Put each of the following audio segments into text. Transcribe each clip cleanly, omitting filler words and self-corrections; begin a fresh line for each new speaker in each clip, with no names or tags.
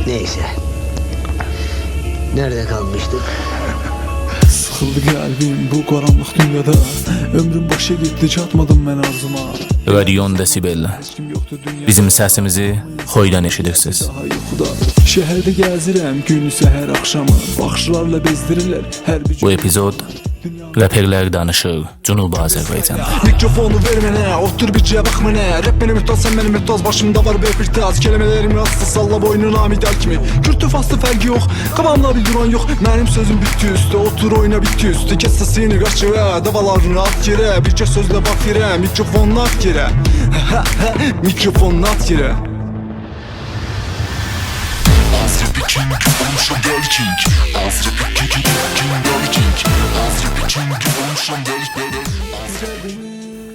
Neyse. Nerede kalmıştık?
Sıxıldı qəlbim bu qaranlıq dünyada. Ömrüm başa getdi, çatmadım mən arzuma.
Radion Desibel. Bizim səsimizi xoydan eşidirsiniz.
Daha yuxuda. Şəhərdə gəzirəm günü səhər axşamı. Baxışlarla bezdirirlər hər bir
Bu epizod Rapperler danışır Cənubi Azərbaycanda.
Mikrofonu ver mənə, otur bir cəyə bax mənə. Rap mənim mühtaz, sən mənim mühtaz. Başımda var böyük bir taz. Kelimələrim rastı, salla boynuna midal kimi. Kürtü faslı fərqi yox, qavamla bilduran yox. Mənim sözüm bitdi üstə, otur oyna bitdi üstə. Kes səsini qaçıra, davalarını at yerə. Bircə sözlə bax yerə, mikrofonunu at yerə. Mikrofonunu at yerə.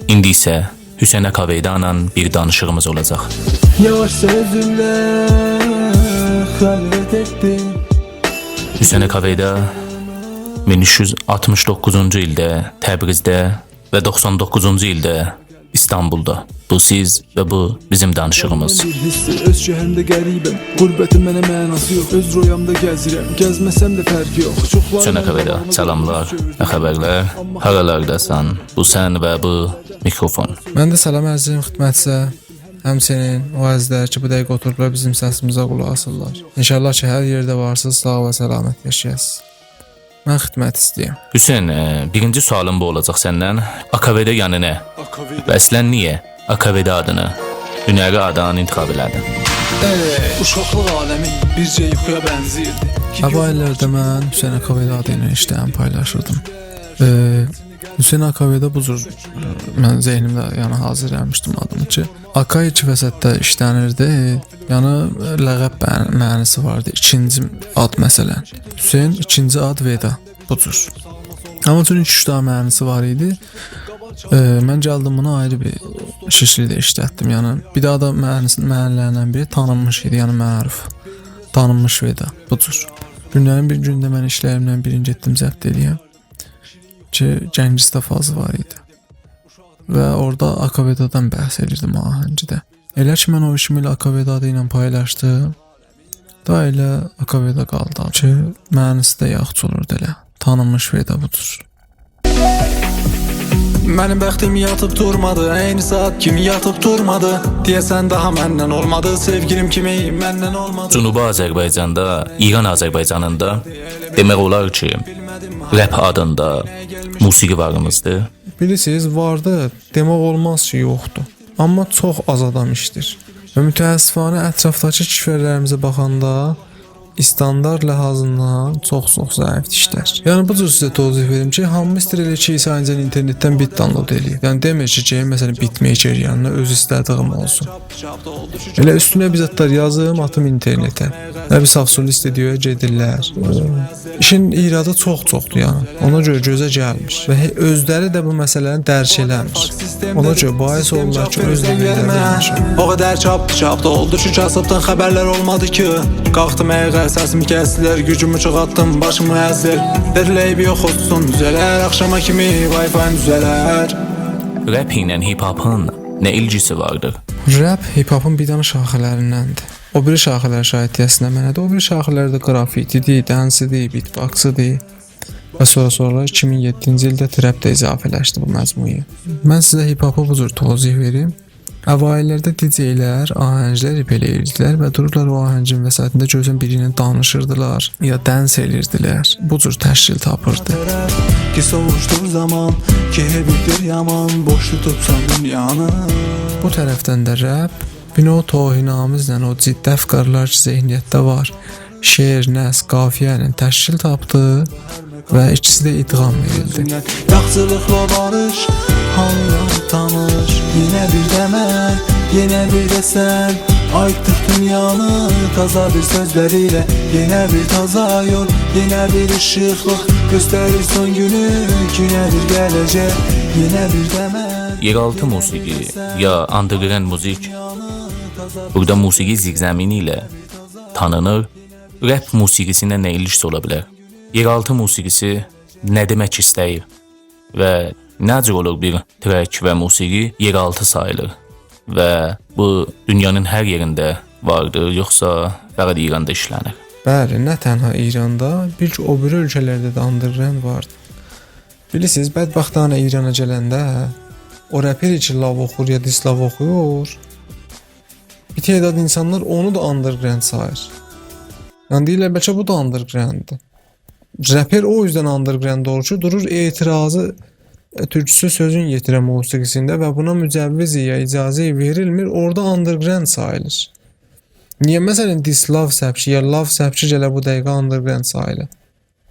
İndi isə Hüseyn Akaveydanla bir danışığımız olacaq.
Yavaş sözümlə xəlvət etdim.
Hüseyn Akaveyda 1369-cu ildə Təbrizdə və 99-cu ildə İstanbulda. Bu siz və bu bizim danışığımız.
Bir hissi, öz şəhərimdə qəribəm. Qurbətin mənə mənası yox, öz royamda gəzirəm. Gəzməsəm də fərqi yox.
Hüseyn Akaveyda, salamlar və xəbərlər. Haralardasan? Bu sən və bu mikrofon.
Mən də salam ərz edirəm xidmətçisə. Həmçinin o əzizlər ki, bu dəqiqə oturublar bizim səsimizə qulaq asırlar. İnşallah ki, hər yerdə varsınız, sağ və səlamət yaşayasınız. Mən xidmət istəyirəm.
Hüseyn, birinci sualım bu olacaq səndən. Akaveyda yəni nə? Və əslən niyə Akaveyda adını, hünəri adını intiqab elədin?
Uşaqlıq aləmi bircə yuxuya bənziyirdi.
Əvvəllərdə mən Hüseyn Akaveyda adı ilə işləyən paylaşırdım. Hüseyn Akaveyda bu cür mən zehnimdə yəni hazır eləmişdim adını ki, Akay iki vəsətdə işlənirdi. Yəni ləqəb mənası vardı. İkinci ad məsələn. Hüseyn ikinci ad Veda bu cür. Amma üçün 3 dənə mənası var idi. Mən gəldim buna ayrı bir şişlikdə işlətdim. Yəni bir daha da mənlərindən biri tanınmış idi, yəni məruf. Tanınmış Veda bu cür. Günlərin bir gündə mən işlərimdən birini getdim zəbt eləyəm ki, Cəngizdə fazı var idi. Və orada Akavedadan bəhs edirdim ahəngdə. Elə ki, mən o işimi ilə Akaveda adı ilə paylaşdım, da elə Akaveda qaldı ki, mənisi də yaxşı olurdu elə. Tanınmış Veda budur.
Mənim bəxtim yatıb durmadı, eyni saat kimi yatıb durmadı. Deyəsən daha məndən olmadı, sevgilim kimi məndən olmadı.
Cənubi Azərbaycanda, İran Azərbaycanında demək olar ki, rap adında musiqi varımızdır.
Bilirsiniz, vardı, demək olmaz ki, yoxdur. Amma çox az adam işdir. Və mütəəssifanə ətrafdakı kişilərimizə baxanda standart ləhazından çox zəif işlər. Yəni bu cür sizə tozih verim ki, hamı istəyir elə ki, sadəcə internetdən bit download eləyir. Yəni demir ki, məsələn bitmaker yanına öz istədiyim olsun. Elə üstünə bir zətlər yazım, atım internetə. Nə bir safsulist ediyor, gedirlər. İşin iradı çoxdur yəni. Ona görə gözə gəlmiş və özləri də bu məsələni dərk eləmir. Ona görə bahis olurlar ki, özləri
o qədər çap oldu ki, kasıbdan xəbərlər olmadı ki. Qalxdım ayağa, səsimi kəsdilər, gücümü çıxartdım, başımı əzdir. Dedilər bir yox olsun, düzələr, axşama kimi Wi-Fi düzələr.
Rap ilə hip-hopun nə ilgisi vardır?
Rap hip-hopun bir dənə şaxələrindəndir. O biri şaxələr şahidiyəsinə mənədir. O biri şaxələr də qrafitidir, dansidir, beatboxıdır. Və sonra 2007-ci ildə trap də izafələşdi bu məzmuya. Mən sizə hip-hopu bu cür tozih verim. Əvvəllərdə DJ-lər ahənglər ipələyirdilər və dururlar o ahəngin vəsətində gözün birini danışırdılar ya dans edirdilər. Bu cür təşkil tapırdı.
Ki soğuşdur zaman, ki hebidir yaman, boş tutubsan dünyanı.
Bu tərəfdən də rap bino tohinamizlə o ciddi əfqarlar ki, zehniyyətdə var. Şeir, nəs, qafiyə ilə təşkil tapdı və ikisi də idğam verildi.
Yaxçılıqla barış, hamıyan tanış. Yenə bir demək, yenə bir də sən. Aytdıq dünyanı taza bir sözlərilə. Yenə bir taza yol, yenə bir ışıqlıq. Göstərir son günü, yenə bir gələcək. Yenə bir demək.
Yeraltı musiqi ya underground müzik burada musiqi zigzəmini ilə tanınır. Rap musiqisindən nə ilişki ola bilər? Yeraltı musiqisi nə demək istəyir və Nə cür olur bir trek və musiqi yeraltı sayılır və bu dünyanın hər yerində vardır, yoxsa fəqət İranda işlənir?
Bəli, nə tənha İranda, bir o biri ölkələrdə də underground vardı. Bilirsiniz, bədbəxtانه İrana gələndə o rapper için lav oxur ya dislav oxuyur. Bir tədad insanlar onu da underground sayır. Yəni deyirlər, bəlkə bu da undergrounddır. Rapper o yüzden underground olur ki, durur etirazı türkçüsü sözün yetirə musiqisində və buna mücəvviz ya icazə verilmir, orada underground sayılır. Niyə məsələn dislav səpki ya lav səpki gələ bu dəqiqə underground sayılır?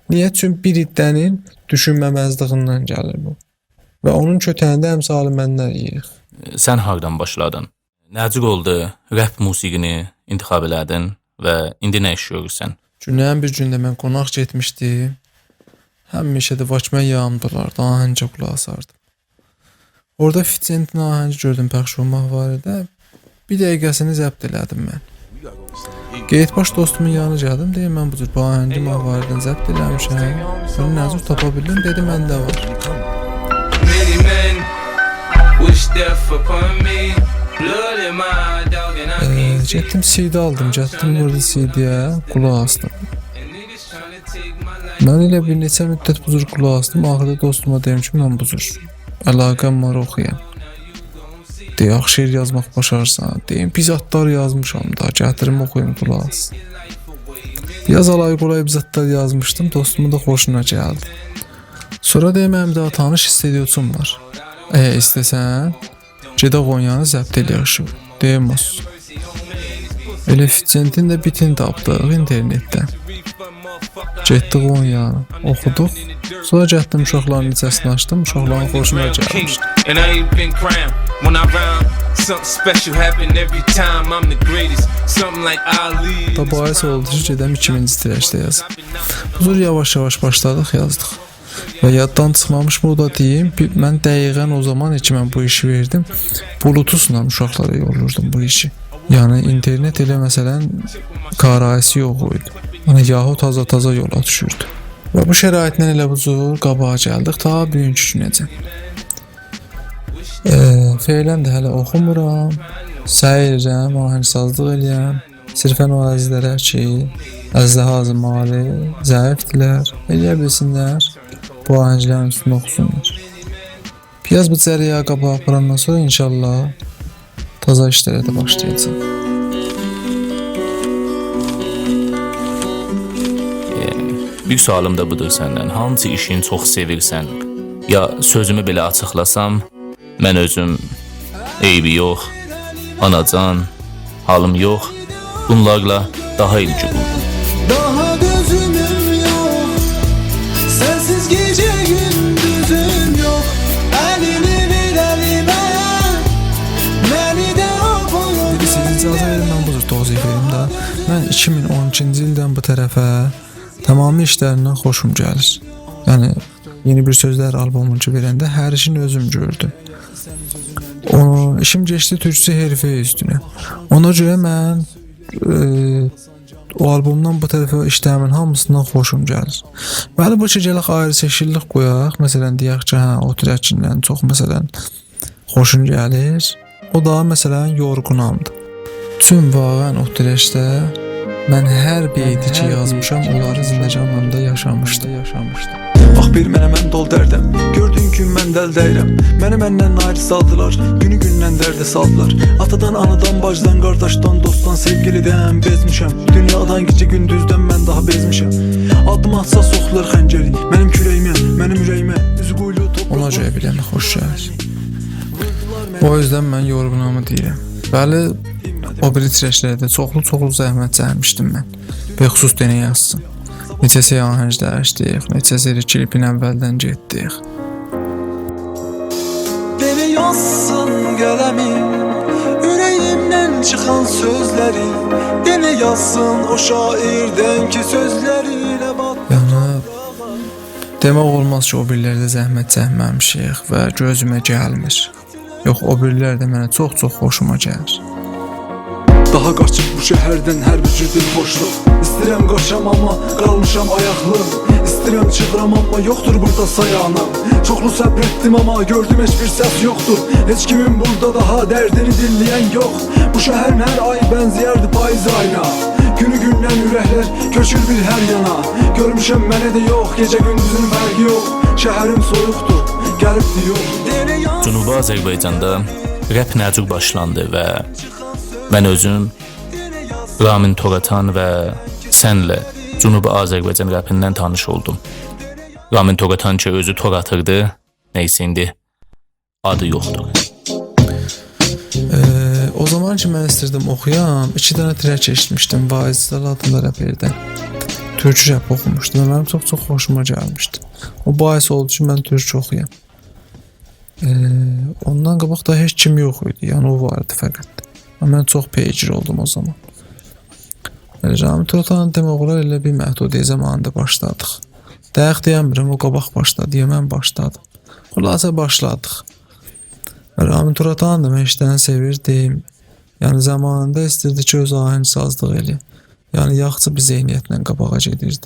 Niyə? Çünki bir iddənin düşünməməzliğindən gəlir bu. Və onun kötəyində əmsalı mənlər yiyik.
Sən hardan başladın? Nə cür oldu rap musiqini intixab elədin və indi nə iş görürsən?
Günlərin bir gündə mən qonaq getmişdim. Həmişə də Vakmə yağımdılar, daha həncə qulaq asardım. Orada 50 Centin ahəngi gördüm, pəxş olmaq var idi. Bir dəqiqəsini zəbt elədim mən. Qeydbaş dostumun yanına gəldim, deyim mən bu cür bu ahəngi mahvarədən zəbt eləmişəm. Bunu nə cür tapa bildim, dedi məndə var. Getdim CD aldım, getdim burada CD-yə qulaq asdım. Mən elə bir neçə müddət bu cür qulaq asdım, axırda dostuma deyim ki, mən bu cür əlaqəm var oxuyam. Deyək, şeir yazmaq başarsan, deyim, bizatlar yazmışam da, gətirim oxuyum qulaq as. Biraz alay qolay bizatlar yazmışdım, dostumun da xoşuna gəldi. Sonra deyim, mənim daha tanış istediyoçum var. İstəsən, gedə Qonyanı zəbt eləyək, deyim olsun. Elə 50 Centin də bitini tapdıq internetdən. Getdik Qonyanı, oxuduq. Sonra getdim uşaqların nicəsini açdım, uşaqların xoşuna gəlmişdi. Da bahis oldu ki, gedəm 2000-ci trəkdə yazım. Bu cür yavaş-yavaş başladıq, yazdıq. Və yaddan çıxmamış mı o da deyim, mən dəqiqən o zaman ki, mən bu işi verdim, Bluetooth-la uşaqlara yollurdum bu işi. Yəni internet elə məsələn qarayəsi yox idi. Yəni Yahoo taza yola düşürdü. Və bu şəraitlə elə bu cür qabağa gəldik ta bugünkü günəcən. Feylən də hələ oxumuram, səy edirəm, ahəngsazlıq eləyəm. Sirfən o əzizlərə ki, əzdə-hazı mali, zəifdirlər, eləyə bilsinlər, bu ahənglərin üstünə oxusunlar. Biraz bu cəriyə qabağa aparandan sonra inşallah taza işlərə də başlayacaq.
Bir sualım da budur səndən. Hansı işini çox sevirsən? Ya sözümü belə açıqlasam, mən özüm eybi yox, anacan, halım yox, bunlarla daha ilgi buldum.
Daha gözümüm yok, sensiz gece gündüzüm yok. Elini ver elime, beni de okuyun. Siz icazə verin, mən bu cür tozih verim də. Mən 2012-ci ildən bu tərəfə tamamı işlərindən xoşum gəlir. Yəni yeni bir sözlər albomunu verəndə hər işini özüm gördüm. İşim geçdi türkçə herifə üstünə. Ona görə mən o albomdan bu tərəfə işlərimin hamısından xoşum gəlir. Bəli, bu ki, gələk ayrı seçkilik qoyaq. Məsələn, deyək ki, o türəkindən çox məsələn xoşum gəlir. O da məsələn yorğunamdır. Tüm vağən o türəkdə mən hər beyti ki yazmışam, onları zindəcanımda yaşamışdım. Bax bir mənə mən dol dərdəm, gördüyün gün mən dəldəyirəm. Məni məndən ayrı saldılar, günü gündən dərdə saldılar. Atadan, anadan, bacıdan, qardaşdan, dostdan, sevgilidən bezmişəm. Dünyadan, gecə gündüzdən mən daha bezmişəm. Adım atsa soxulur xəncəri, mənim kürəyimə, mənim ürəyimə, üzü quyulu topluq. Ona görə bilən xoş gəlir. O yüzden mən yorğunamı deyirəm. Bəli, o biri trəklərdə çoxlu zəhmət çəkmişdim mən. Bəxüsus denə yazsın. Neçəsi ahənglər açdıq, neçəsi klipin əvvəldən getdik. Denə yazsın qələmin, ürəyimdən çıxan sözləri. Denə yazsın o şairdən ki sözləri ilə bat. Yəni demək olmaz ki, o birilərdə zəhmət çəkməmişik və gözümə gəlmir. Yox, o birilər də mənə çox xoşuma gəlir. Daha qaçıb bu şəhərdən hər bir cürdür boşluq. İstəyirəm qaçam amma qalmışam ayaqlım. İstirəm çıxıram amma yoxdur burada sayanım. Çoxlu səbr etdim amma gördüm heç bir səs yoxdur. Heç kimin burada daha dərdini dinləyən yox. Bu şəhərin hər ayı bənzəyərdi payız ayına. Günü gündən ürəklər köçür bir hər yana. Görmüşəm mənə də yox, gecə gündüzün fərqi yox. Şəhərim soyuqdur, gəlibdi yox.
Cənubi Azərbaycanda rap nəcür başlandı və mən özüm Ramin Toratan və sənlə Cənubi Azərbaycan rapindən tanış oldum. Ramin Toratan ki özü tor atırdı, neysə indi adı yoxdur.
O zaman ki mən istirdim oxuyam, 2 dənə trek eşitmişdim Vaizlər adında raperdən. Türkçə rap oxumuşdum. Mənim çox xoşuma gəlmişdi. O bahis oldu ki mən türkçə oxuyam. Ondan qabaq da heç kim yox idi. Yəni o vardı fəqət. Mən çox peycir oldum o zaman. Ramin Toratanın demək olar elə bir məhdudi zamanında başladıq. Dəqiq deyəmirəm, o qabaq başladı, ya mən başladım. Xülasə başladıq. Ramin Toratanı da mən işdən sevirdim. Yəni zamanında istirdi ki öz ahencsazlıq elə. Yəni yaxşı bir zehniyyətlə qabağa gedirdi.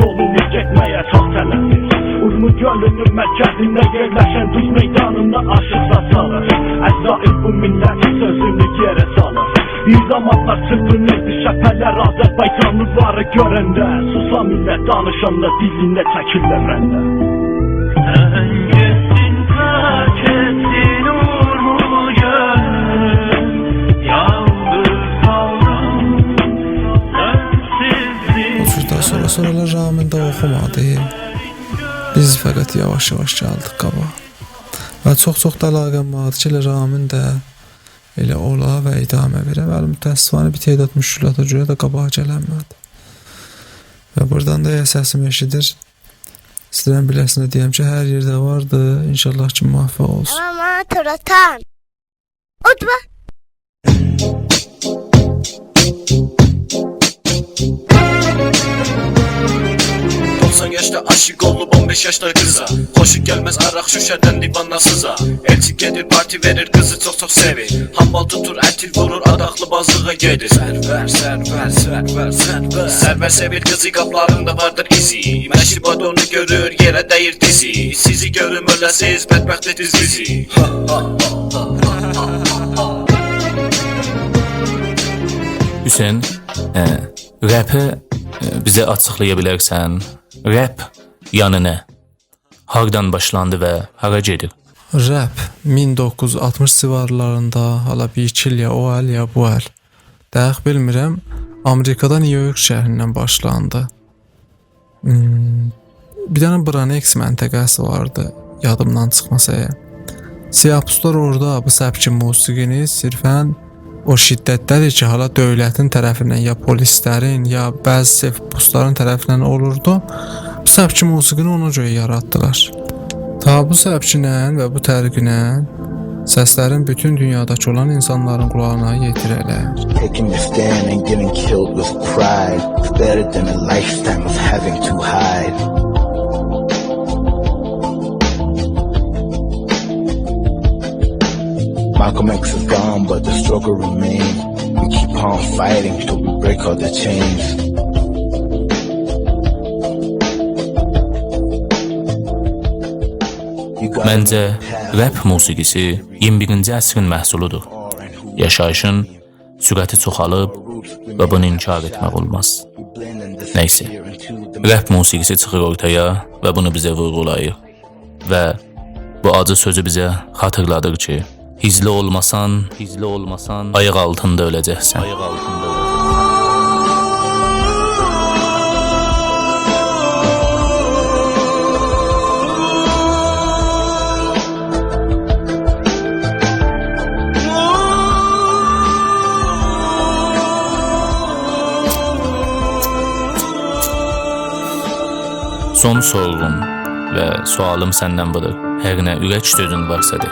Yolunu getməyə çox tələsir. Urmu gölünün mərkəzində yerləşən düz meydanında aşıqsa salır. Əzrail bu millətin sözünü yerə salır. Bir zamanlar çırpınırdı şəpələr Azərbaycanlıları görəndə. Susa millət danışanda dilində çəkirlər rəndə. Sən getdin tərk etdin urmu gönlüm. Yandı saldım sensizlik.
Oturdan sonralar Ramin də oxumadı. Biz fəqət yavaş-yavaş gəldik qabağa. Və çox da əlaqəm vardı ki, elə Ramin də elə ola və idamə verə. Bəli, mütəssifانه bir tədad müşkülata görə də qabağa gələnmədi. Və buradan da səsim eşidir. Sizdən biləsində deyəm ki, hər yerdə vardı. İnşallah ki, müvəffəq olsun.
Ramin Toratan. Utma.
90 yaşda aşık olup 15 yaşta kıza. Hoşu gelmez araq şüşədən divanasıza. Elçi gedir parti verir kızı çok sevir. Hammal tutur ətil vurur adaqlı bazlığa gedir. Sərvər sevir kızı qaplarında vardır izi. Məşribat onu görür yerə dəyir dizi. Sizi görmürləsiz bədbəxt ediz bizi.
Hüseyin, rapı bizə açıqlaya bilərsən? Rap yanı nə? Hardan başlandı və hara gedir?
Rap 1960 civarlarında hala bir 2 il ya o əl ya bu əl. Dəqiq bilmirəm. Amerikada New York şəhərindən başlandı. Bir dənə Branx məntəqəsi vardı. Yadımdan çıxmasa ya. Siyapuslar orada bu səpki musiqini sirfən o şiddətdədir ki, hala dövlətin tərəfindən ya polislərin, ya bəzi siyapusların tərəfindən olurdu. Bu səpki musiqini ona görə yaratdılar. Ta bu səpkinlə və bu tərqinə səslərin bütün dünyadakı olan insanların qulağına yetirələr.
Taking a stand and getting killed with pride. It's better than a lifetime of having to hide. Malcolm X is gone, but the struggle remains. We keep on fighting till we break all the chains.
Məncə, rap musiqisi 21-ci əsrin məhsuludur. Yaşayışın sürəti çoxalıb və bunu inkar etmək olmaz. Nəysə, rap musiqisi çıxır ortaya və bunu bizə vurğulayır. Və bu acı sözü bizə xatırladır ki, hizli olmasan, ayaq altında öləcəksən. Son sorğum və sualım səndən budur. Hər nə ürək sözün varsa de.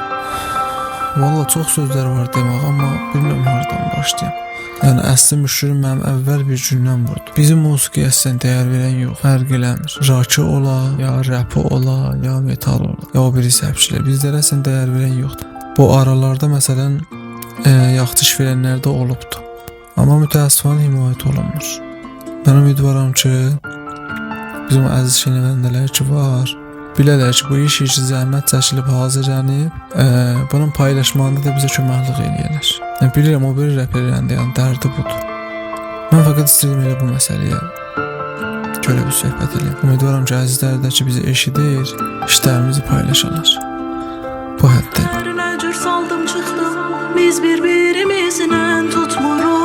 Valla çox sözlər var demək, amma bilmirəm hardan başlayım. Yəni əsli müşkülüm mənim əvvəl bir gündən vurdu. Bizim musiqiyə sən dəyər verən yox, fərq eləmir. Rock'ı ola, ya rap'ı ola, ya metal ola, ya o biri səpçilər. Bizlərə sən dəyər verən yoxdur. Bu aralarda məsələn yaxşı iş verənlər də olubdu. Amma mütəəssifən himayət olunmur. Mən ümidvaram ki, bizim əziz şinevəndələr ki var, bilərlər ki, bu iş için zəhmət çəkilib hazırlanıb, bunun paylaşmağında da bizə köməklik eləyərlər. Yəni, bilirəm, o bir rəpərlərin də yəni dərdi budur. Mən fəqət istəyirəm elə bu məsələyə görə bir söhbət eləyəm. Ümidvaram ki, əzizlər də ki, bizi eşidir, işlərimizi paylaşarlar. Bu həddə.
Cür saldım çıxdım, biz bir-birimizlə tutmuruq.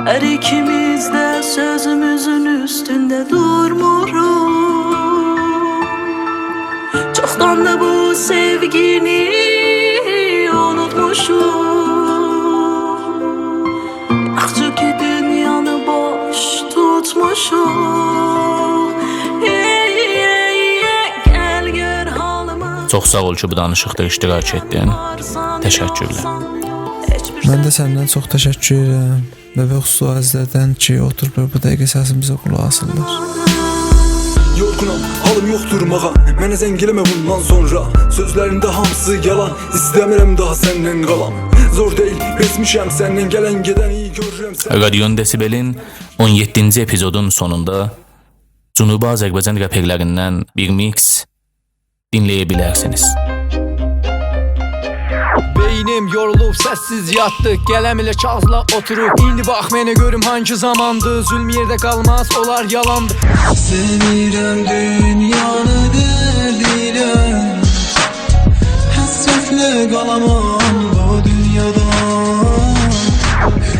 Hər ikimiz də sözümüzün üstündə durmuruq. Çoxdan da bu sevgini unutmuşuq. Axçı ki dünyanı boş tutmuşuq.
Çox sağ ol ki, bu danışıqda iştirak etdin. Təşəkkürlər.
Mən də səndən çox təşəkkür edirəm və xüsusi əzizlərdən ki, oturub bu dəqiqə səsimizə qulaq asırlar.
Yorgunam, halım yox durmağa. Mənə zəng eləmə bundan sonra. Sözlərində hamısı yalan. İstəmirəm daha səndən qalam. Zor deyil, bezmişəm səndən gələn gedən iyi görürəm sən.
Radion Desibel'in 17-ci epizodun sonunda Cənubi Azərbaycan rəperlərindən bir mix dinləyə bilərsiniz.
Beynim yorulub səssiz yatdı, qələm ilə kağızla oturub. İndi bax mənə görüm hangi zamandı, zülm yerdə qalmaz, olar yalandı.
Sevirəm dünyanı dərdirəm, həsrətlə qalamam bu dünyadan.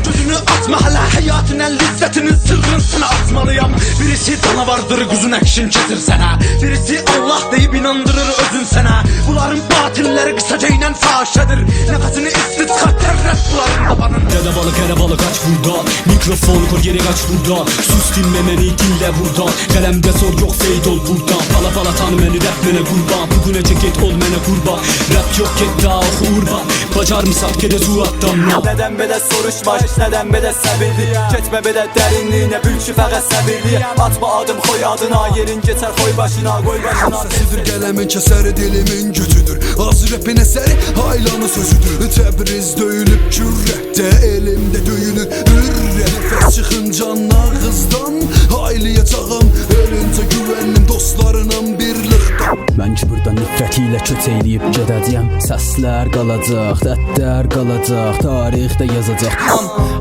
Gözünü atma hələ həyatının ləzzətinin sırrını sənə atmalıyam. Birisi canavardır quzun əkşin keçir sənə, birisi Allah deyib inandırır özün sənə. Bunların batilləri qısaca ilə faşədir, nəfəsini isti çıxart tərrət bunların tabanın.
Dədə balı qaç buradan, mikrofonu koy geri qaç buradan. Sus dinlə məni dinlə buradan, qələmdə sor yox feyd ol buradan. Pala tanı məni rəp mənə qurban, bu günəcə get ol mənə qurban. Rəp yox get daha oxu urban, bacarmısan gedə zuatdan.
Nədən belə soruşma, nədən belə səbirli. Keçmə belə dərinliyinə, bil ki fəqət səbirli. Atma adım xoy adına, yerin geçər xoy başına, qoy başına.
Səsidir qələmin kəsəri, dilimin gücüdür. Az rəpin əsəri, haylanın sözüdür. Təbriz döyülüb kürrətdə, elimdə döyünür ürrə. Nəfəs çıxınca nağızdan, haylayacağım ölüncə güvənim dostlarının birlikdə.
Mən ki burada nifrət ilə köç eyləyib gedəcəyəm. Səslər qalacaq, dərdlər qalacaq, tarixdə yazacaq.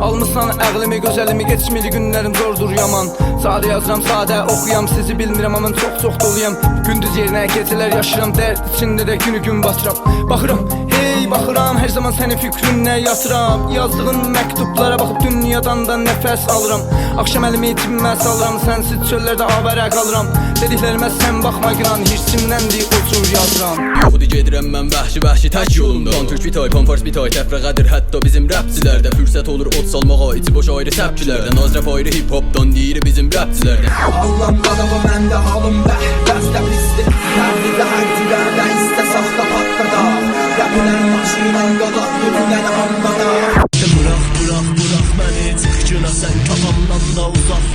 Almısan əqlimi, gözəlimi, geçmir günlərim zordur yaman. Sadə yazıram, sadə oxuyam, sizi bilmirəm amma çox doluyam. Gündüz yerinə gecələr yaşıram, dərd içində də günü gün batıram. Baxıram, hey baxıram, hər zaman sənin fikrinlə yatıram. Yazdığın məktublara baxıb dünyadan da nəfəs alıram. Axşam əlimi cibimə salıram, sənsiz çöllərdə avərə qalıram. Dediklərimə sən baxma güran, hirsimdəndir o cür yazıram.
Yoxudu gedirəm mən vəhşi tək yolumda. Türk bitay, pampars bitay, təfrəqədir hətta bizim rəpçilərdə. Fürsət olur ot salmağa, içi boş ayrı səpkilərdə. Naz rəp ayrı hip-hopdan deyir bizim rəpçilərdə.
Allah'ım adamı məndə halım bəstə pisdir. Tərdidə hər cülərdə istə saxta patqada. Rəpinən maşinan qalaq, yürünən hamdada.
Bırak məni, çıx günə sən kafamdan da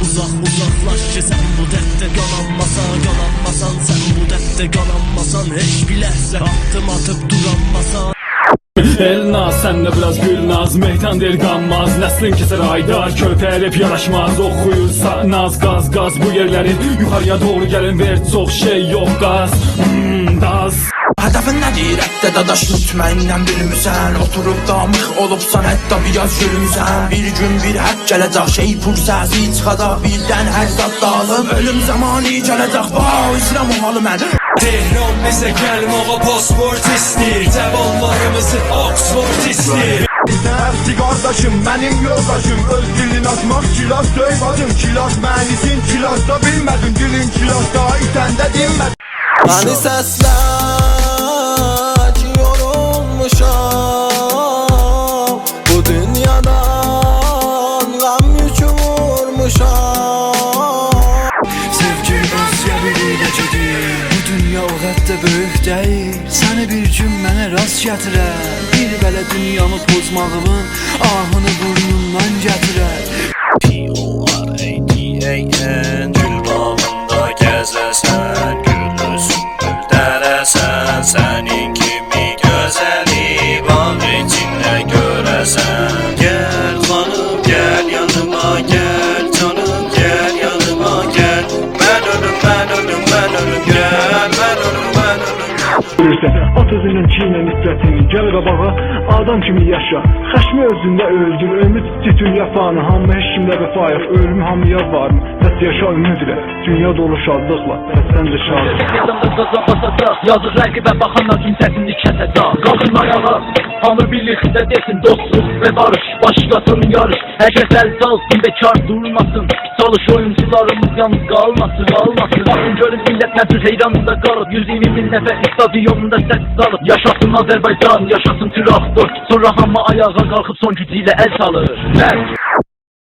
uzaqlaş ki sən bu dərddə qalanmasan, sən bu dərddə qalanmasan, heç bir ləhzə atdım atıp duranmasan.
Elnaz, sen de biraz gülnaz, meydan der qanmaz. Nəslin keser aydar, kötəlib yaraşmaz. Oxuyursa naz, qaz bu yerlərin yuxarıya doğru gəlin, ver çox şey yox qaz. Daz.
Hədəfin nədir, rəqdə dadaş lütməyindən bilmirsən. Oturub damıq olubsan, hətta biraz gülmüsən. Bir gün bir hək gələcək, şey pursəzi çıxacaq. Birdən hər zat dağılıb, ölüm zamanı gələcək. Vau, İslam olmalı mən.
Tehran bizə gəlmağa pasport istir, cəvallarımızı Oxford istir.
Nəfsi qardaşım, mənim yoldaşım. Öz dilin atmaq kilas döybacım. Kilas mənisin, kilasda bilmədim. Dilin kilasda itəndə dinmədim.
Hani səslər ki yorulmuşam, bu dünyadan qəm yükü vurmuşam.
Sevgim özgə biriyle gedir. Bu dünya o qəddə böyük deyil. Səni bir gün mənə rast gətirər. Bir belə dünyamı pozmağımın ahını burnundan gətirər.
P-O-R-A-D-A-N Gül bağında gəzəsən, gülü sümbül dərəsən. Sənin kimi gözəli bağ içində görəsən. Gəl xanım, gəl yanıma, gəl canım, gəl yanıma.
sözünün çiğnə nifrətini. Gəl qabağa, adam kimi yaşa. Xəşmi özündə öldür, ümid tütün yapanı. Hamı heç kimdə vəfa yox, ölüm hamıya varmı? Bəs yaşa ümidlə, dünya dolu şadlıqla. Bəs sən də şadlıq.
Yadımda qaza basacaq, yazıq rəqibə baxanlar kimsəsini kəsəcək. Qalxın ayağa, hamı birlikdə desin dostluq və barış. Başqasının yarış, hər kəs əl salsın, bekar durmasın. Çalış oyuncularımız yalnız qalmasın. Baxın görün millət nə cür heyranında qalıb. 120 min nəfər stadionunda səs salıb. Yaşasın Azərbaycan, yaşasın traktor. Sonra hamı ayağa qalxıb son gücü ilə əl salır.